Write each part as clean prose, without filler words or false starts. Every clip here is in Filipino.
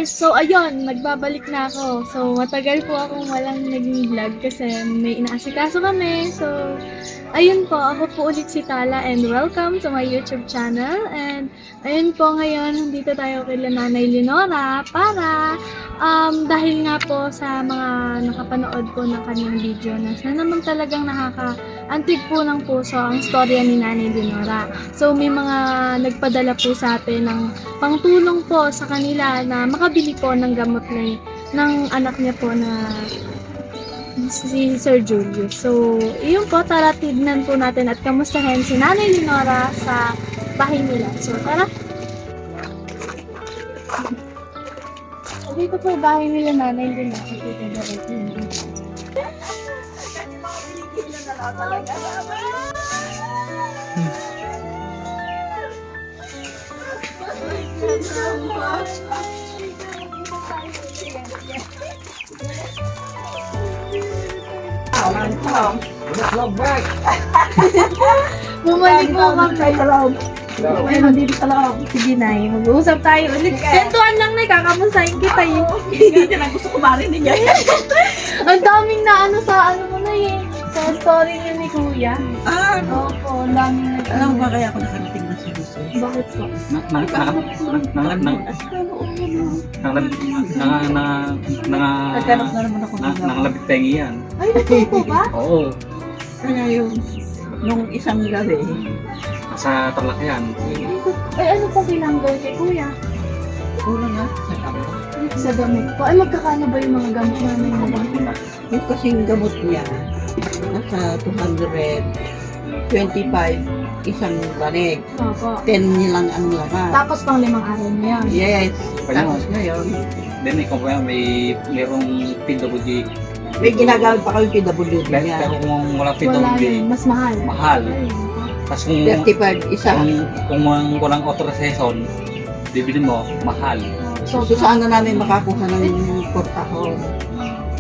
viewers! So ayun, nagbabalik na ako. So matagal po akong walang naging vlog kasi may inaasikaso kami. So ayun po, ako po ulit si Tala and welcome to my YouTube channel. And ayun po ngayon, nandito tayo kay Nanay Leonora para dahil nga po sa mga nakapanood po ng kanyang video na sana naman talagang nakaka-antig po ng puso ang storya ni Nanay Leonora. So may mga nagpadala po sa atin ng pangtulong po sa kanila na makabili po ng gamot ng anak niya po na si Sir Julius. So, iyon po, tara tignan po natin at kamustahin si Nanay Leonora sa bahay nila. So, tara! Dito po bahay nila Nanay Leonora. Bumalik po kami. Ayun, dito sa loob. Sige, Nay. Mag-uusap tayo ulit. Kentuan lang, Nay. Kakamustahin kita eh. Hindi na gusto ko marinig niya. Ang daming na ano sa ano mo na eh. Sa story niya ni Kuya. Opo, ang daming na. Alam mo ba kaya ako nakarating na sa gusto? Bakit po? Nagkanap na naman ako ng gamot. Nangalabit tayo yan. Ay, nagpo ba? Oo. Kaya yun, nung isang gabi, Sa Tarlac yan. Ay, ano pong pinanggal kay Kuya? kulang nga sa gamot. Sa gamot po. Ay, magkakano ba yung mga gamot namin mo ba? Yung kasing gamot niya, nasa 225 isang banig. Opo. 10 nilang ang laman. Tapos pang 5 araw niya yan. Yes. Kaya Tapos ngayon, Then ikaw po yan, merong PWD. may ginagamit pa kami PWD Pero niya. kung wala Wala PWD, yun. Mas mahal. mahal. Ay, Tapos kung 35 isa. kung walang authorization, bibili mo, mahal. So sana namin makakuha ng portahon.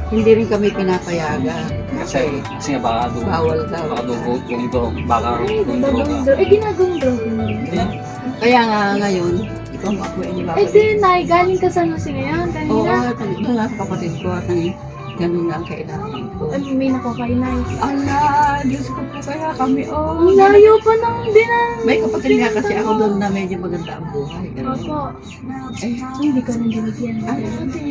Hindi rin kami pinapayagan. Kasi nga baka Bawal daw. baka kung drog, baka Ay, kung drog ka. ginagong drug mo. Kaya nga ngayon, ikaw ako ay Eh, babalik. si Nay, galing ka sa Nusi ngayon, Oo, kanina. mga kapatid ko at ganun nga ang kailangan ko. Ay, may nakakay, Nay. Ala, Diyos ko po kaya kami, Ang layo pa ng dinan. May kapatid nga kasi ako doon na medyo maganda ang buhay. Ganun. Opo. Eh, Hindi ka nang binigyan. ay, hindi.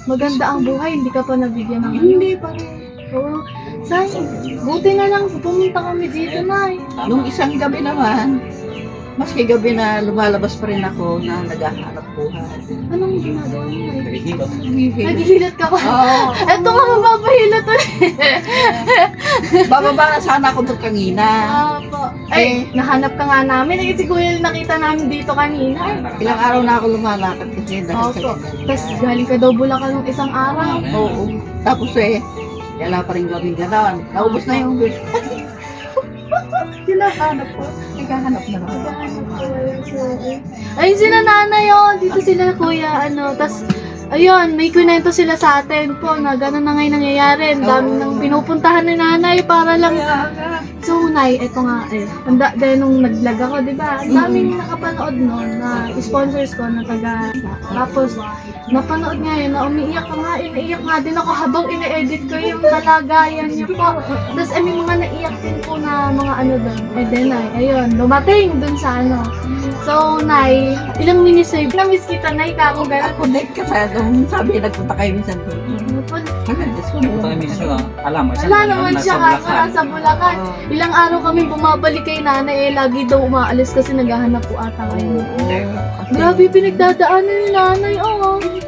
Maganda ang buhay, hindi ka pa nabigyan ng ano. Hindi pa rin. Oo. Sayang. Buti na lang pumunta kami dito, Nay. Nung isang gabi naman, maski gabi na lumalabas pa rin ako na naghahanap buhay. Anong ginagawa niyo, Nay? Nakikita. Naghihilot ka pa. Oo. Eto nga, mapapahilot ulit. Bababa na sana ako doon kanina. Opo. Ay, nahanap ka nga namin. Ay, si Kuya nakita namin dito kanina. Ilang araw na ako lumalakad kasi dahil Opo. sa Tapos galing ka daw Bulacan ng isang araw. Oo. Tapos wala pa rin kami gano'n. Naubos na yung bill. Hinahanap ko. Naghahanap na ako. Ay, sila nanay yun. Dito sila kuya, tas ayun, may kwento sila sa atin po na gano'n na ngayon nangyayari. Ang daming nang pinupuntahan ni nanay para lang. So, Nay, eto nga dahil nung nag-vlog ako, di ba? Ang daming nakapanood noon na sponsors ko na taga. Tapos, napanood nga yun na umiiyak ka nga, iniiyak nga din ako habang ine-edit ko yung kalagayan niya po. Tapos, may mga naiyak din po na mga ano doon. Then, Nay, ayun, dumating doon sa ano. So, Nay, ilang minisave. Na-miss kita, Nay, kako gano'n. Connect ka sa nung sabi nagpunta kayo minsan doon. Diyos ko. Punta kami sa alam mo. Wala naman siya kako nasa Bulacan. Ilang araw kami bumabalik kay nanay lagi daw umaalis kasi naghahanap po ata kayo. Grabe pinagdadaanan ni nanay,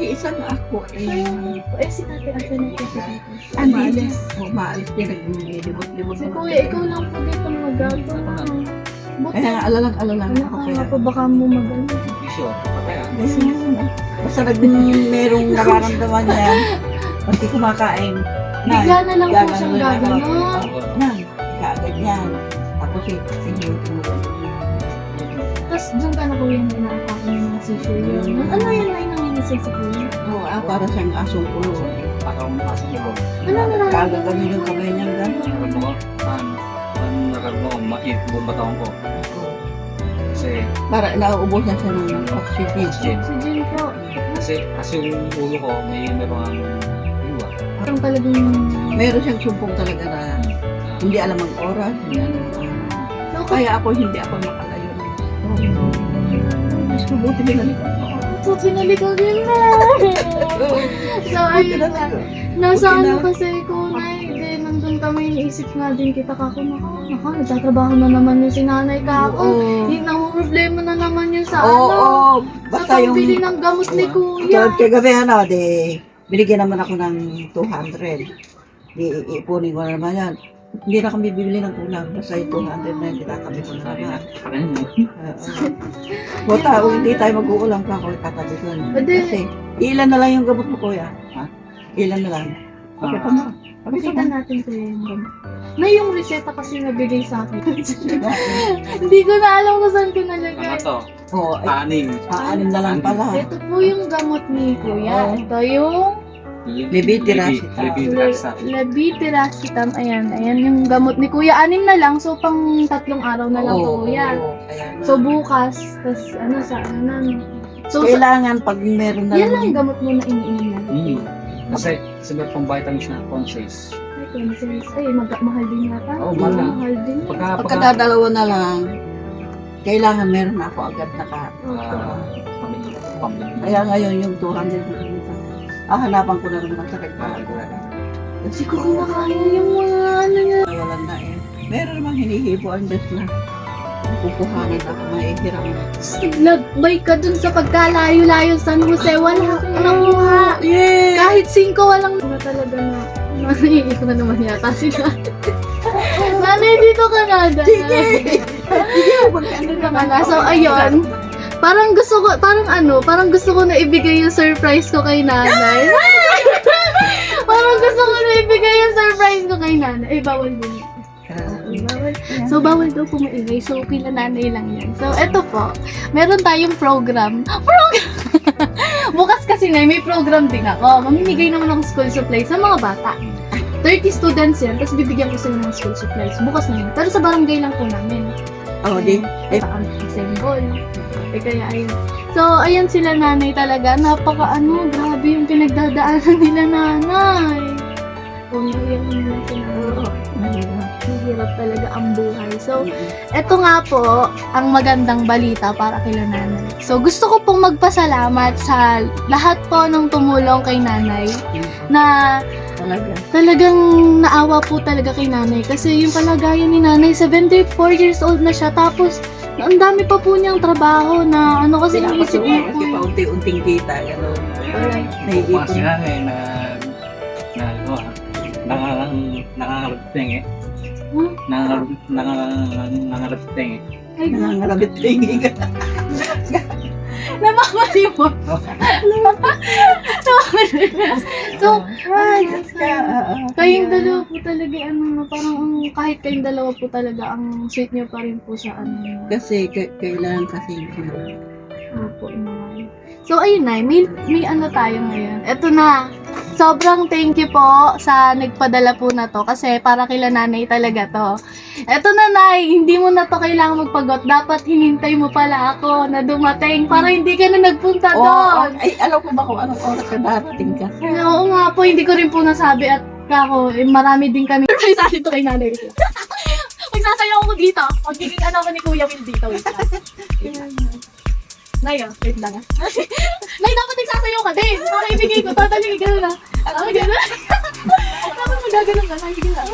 Isa na ako si tatay asa na po si tatay. Umalis. Umaalis din. Naglilibot-libot. Si kuya, ikaw lang po dito magato. Buti. Kaya alalang-alalang Ano ako ka kaya. nga po baka mo magano. Bisyo. Pataya. Basta merong nararamdaman niya. Pati kumakain. Bigla na lang po siyang gagano. Kaagad yan. Tapos sige. Tapos doon ka na kuya na inaatake ng mga seizure yun. Ano yun na nanginisay sa kuya? Oo, para siyang asong pulo. Parang masok ko. Ano na Kaagad kami yung kamay niya gano'n. Nararamdaman ko, mait buong batawan ko. Kasi Para nauubos na siya ng oxygen. Si Jin po. Kasi yung ulo ko, meron iwa. Parang talagang... Meron siyang sumpong talaga na hindi alam ang oras. Hindi alam kaya hindi ako makalayo. Diyos ko, buti binalik ako. So, pinalik ko din na. So, ayun na. Nasa ano kasi ko na, hindi, nandun kami, iniisip nga din kita kako, nagtatrabaho na naman yung sinanay kako. Hindi na problema na naman yun sa Basta sa yung... pambili ng gamot ni Kuya. Kagabi binigyan naman ako ng 200. Iipunin ko na naman yan. Hindi na kami bibili ng ulam. Basta yung 200 na yung kinakabi ko na Sabi naman. na, sa kanya. Buta, hindi tayo mag-uulam ka ako ikatabi ko. Pwede. Kasi ilan na lang yung gamot mo, kuya. Ha? Ilan na lang. Okay pa mo. Pakita natin ko yung gamot. Na yung reseta kasi nabigay sa akin. Hindi ko na alam kung saan ko Ano nalagay. to? Oo, ay, 6. aanim na lang pala. Ito po yung gamot ni Kuya. Ito yung Levetiracetam. Ayan yung gamot ni Kuya. 6 na lang, so pang 3 araw na lang po Kuya. So bukas, tas na. So kailangan pag meron na yan lang yung gamot mo na iniinom natin. Kasi sabi pang vitamins na conscious. Ay, conscious. Ay, mahal din yata. Oo, mahal. Mahal din. Pagkadalawa na lang, kailangan meron na ako agad Kaya ngayon yung 200 na dito. Hanapan ko na rin ng sakit pa. Kasi ko kinakaya yung mga ano niya. Wala na eh. Meron namang hinihipo ang best na. Kukuhanin ako, mahihiram. Nagbay ka dun sa pagkalayo-layo San Jose. Wala akong nakuha. Yeah! Kahit 5 walang na talaga na. Naiiyak na naman yata sila. Nanay, dito ka na. Sige! Dito ka na. So, ayun. Parang gusto ko na ibigay yung surprise ko kay nanay. Parang gusto ko na ibigay yung surprise ko kay nanay. Eh, bawal din. Bawal. So, bawal daw po maingay. So, kila nanay lang yan. So, eto po. Meron tayong program. Bukas kasi na, may program din ako. Mamimigay naman ako school supplies sa mga bata. 30 students yan, tapos bibigyan ko sila ng school supplies. Bukas na yun. Pero sa barangay lang po namin. Di. Assemble. Kaya ayun. So, ayan sila nanay talaga. Grabe yung pinagdadaanan nila nanay. Umiiyak nila sila. Mahirap talaga ang buhay. So, eto nga po, ang magandang balita para kay nanay. So, gusto ko pong magpasalamat sa lahat po ng tumulong kay nanay na talagang naawa po talaga kay nanay. Kasi yung kalagayan ni nanay, 74 years old na siya. Tapos, ang dami pa po niyang trabaho na kasi iniisip niya po. Kasi paunti-unting kita. Naiipon. Kasi nga nangangarapting nangangarapting Ay, nangangarapit tingin ka. namamalimot. So, kayong dalawa po talaga, parang kahit kayong dalawa po talaga, ang sweet niyo pa rin po sa Kasi kailangan kasi Opo, inay. So, ayun na, may tayo ngayon. Eto na, sobrang thank you po sa nagpadala po na to kasi para kila nanay talaga to. Eto na, Nay, hindi mo na to kailangan magpagot. Dapat hinintay mo pala ako na dumating para hindi ka na nagpunta doon. Ay, alam ko ba kung anong oras ka darating ka? Oo nga po, hindi ko rin po nasabi at kako, marami din kami. Surprise dito kay nanay. Magsasayaw ako dito. Magiging ako ni Kuya Will dito. Wait lang. Nay, wait lang. Nay, dapat nagsasayaw ka din. Para ibigay ko. Tataling gano'n na. Gano'n. Dapat magagalang ka. Nay, gano'n.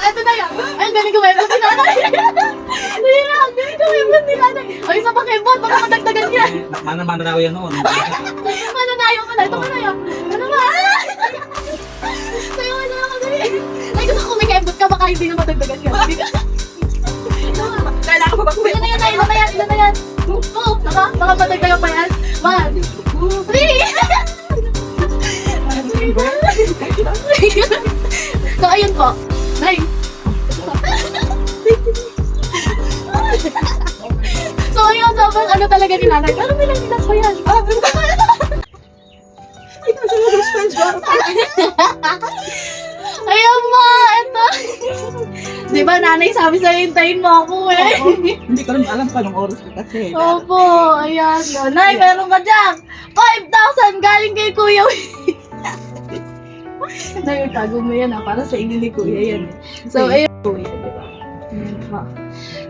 Ito na yan. Ay, galing ko meron si nanay. Dali na, galing ko meron si nanay. Ay, isa pa kay Bot. Baka madagdagan yan. Mana daw yan noon. Mananayo ka na. Ito ka na yan. Ano ba? Sayo ka na ako dali. Ay, gusto ko may kembot ka. Baka hindi na madagdagan yan. Kailangan ko ba Ilan na yan, Nay? Ilan na yan? Oo, baka madagdagan pa yan. 1, 2, 3. So, ayun po. Nay. So, ayun, sobrang talaga ni nanay. Pero may lang nilas ko yan. Ayan mo, ito. Di ba, nanay, sabi sa'yo, hintayin mo ako eh. Hindi ko rin alam pa nung oras ko kasi. Opo, ayan. No. Nay, meron ka dyan. 5,000 galing kay Kuya Will. Nay, tago mo yan para sa inyo ni Kuya yan. So, ayun. Kuya, di ba? Ayan po.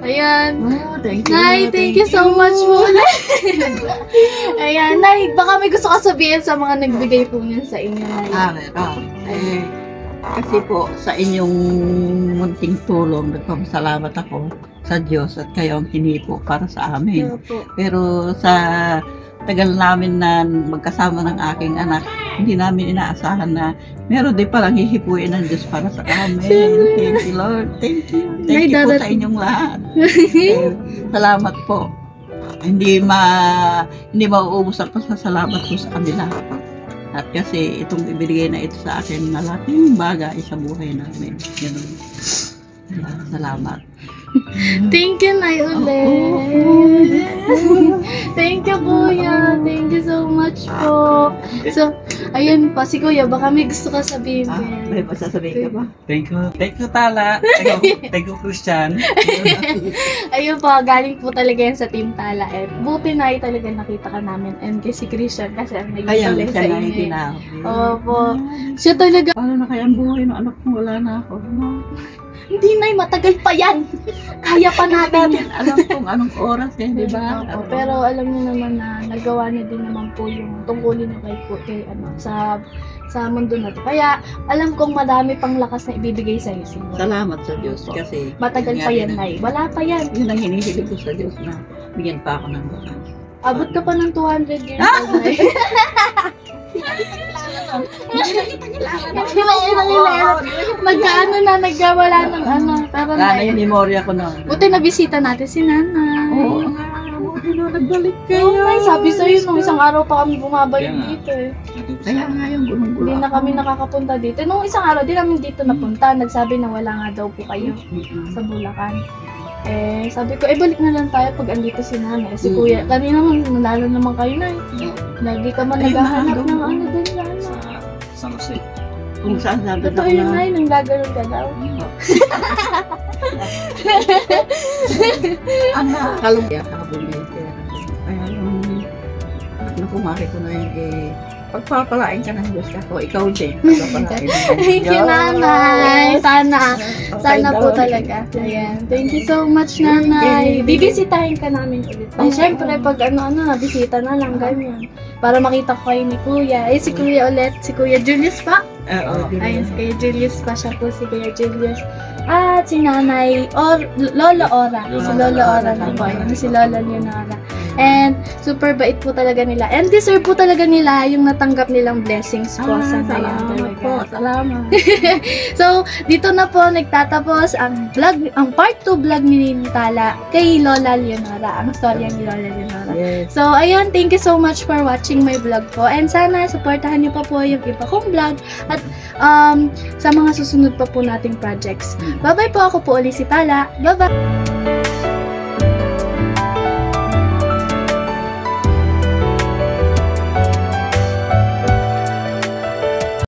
Ayan. Oh, thank you. Nay, thank you so much po. Ayan, Nay, baka may gusto ka sabihin sa mga nagbigay po niyan sa inyo, Nay. Meron. Kasi po, sa inyong munting tulong, nagpapasalamat ako sa Diyos at kayo ang hinipo para sa amin. Opo. Pero sa tagal namin na magkasama ng aking anak, hindi namin inaasahan na meron din palang hihipuin ng Diyos para sa amin. Thank you, Lord. Thank you. Thank you po sa inyong lahat. Salamat po. Hindi mauubos ang pasasalamat ko sa kanila. At kasi itong ibigay na ito sa akin, malaking bagay sa buhay namin. Ganun. Salamat. Thank you, Nay, ulit. Thank you, Kuya. Thank you so much po. So, ayun pa, si Kuya, baka may gusto ka sabihin. May masasabihin ka ba? Thank you, Tala. Thank you, Christian. Ayun po, galing po talaga yan sa Team Tala. Eh, buti na talaga nakita ka namin. And kay si Christian, kasi ang Kaya naging siya sa na inyo. yung tinawag. Opo. Siya talaga. Paano na kaya ang buhay ng anak ko? Wala na ako. Hindi, Nay, matagal pa yan. Kaya pa natin yan. Alam kung anong oras eh, di ba? Opo, pero alam niyo naman na nagawa niya din naman po yung tungkulin niya kay sa mundo na to. Kaya alam kong madami pang lakas na ibibigay sa iyo, Senyor. Salamat sa Diyos kasi Matagal pa yan, Nay. Wala pa yan. yun ang hinihilig ko sa Diyos na bigyan pa ako ng bakas. Abot ka pa ng 200 years old, Nay. Nagkaano na, nagkawala ng ano. Pero Wala na Nay, yung memorya ko noon. buti nabisita natin si Nanay. Oo nga, buti na nagbalik kayo. Oo, Nay, sabi sa'yo nung isang araw pa kami bumabalik Kaya nga. dito eh. Kaya nga yung gulong-gulo. Hindi na kami nakakapunta dito. Nung isang araw, di namin dito napunta. Nagsabi na wala nga daw po kayo sa Bulacan. Eh, sabi ko, balik na lang tayo pag andito si Nanay. Si Kuya, kanina naman, nalalo naman kayo na eh. Lagi ka man Ayun na, naghahanap doon. ng ano doon na ano. Sa San Jose. Kung saan sabi Totoo yun, Nay, nang gagano'n ka daw. ang nakakalungkot kakabulite. Kaya yung nakumari ko na yun pagpapalain ka ng Diyos ako, ikaw din. Pagpapalain mo. Thank you, Nanay. Sana po talaga. Ayan. Thank you so much, Nanay. Bibisitahin ka namin ulit. Ay, syempre, pag bisita na lang, ganyan. Para makita ko kayo ni Kuya. Si Kuya ulit, si Kuya Julius pa. Oo, Ayun, si Kuya Julius pa siya po, si Kuya Julius. At si Nanay, Lolo Ora. Si Lolo Ora na po. Ayun, si Lolo Leonora. And super bait po talaga nila. And deserve po talaga nila yung natanggap nilang blessings po sa ngayon salamat po. talaga. Salamat. So, dito na po nagtatapos ang vlog, ang part 2 vlog ni Tala kay Lola Leonora, ang storya ni Lola Leonora. Yes. So, ayun, thank you so much for watching my vlog po. And sana, supportahan niyo pa po yung iba kong vlog at sa mga susunod pa po nating projects. Bye-bye po, ako po ulit si Tala. Bye-bye!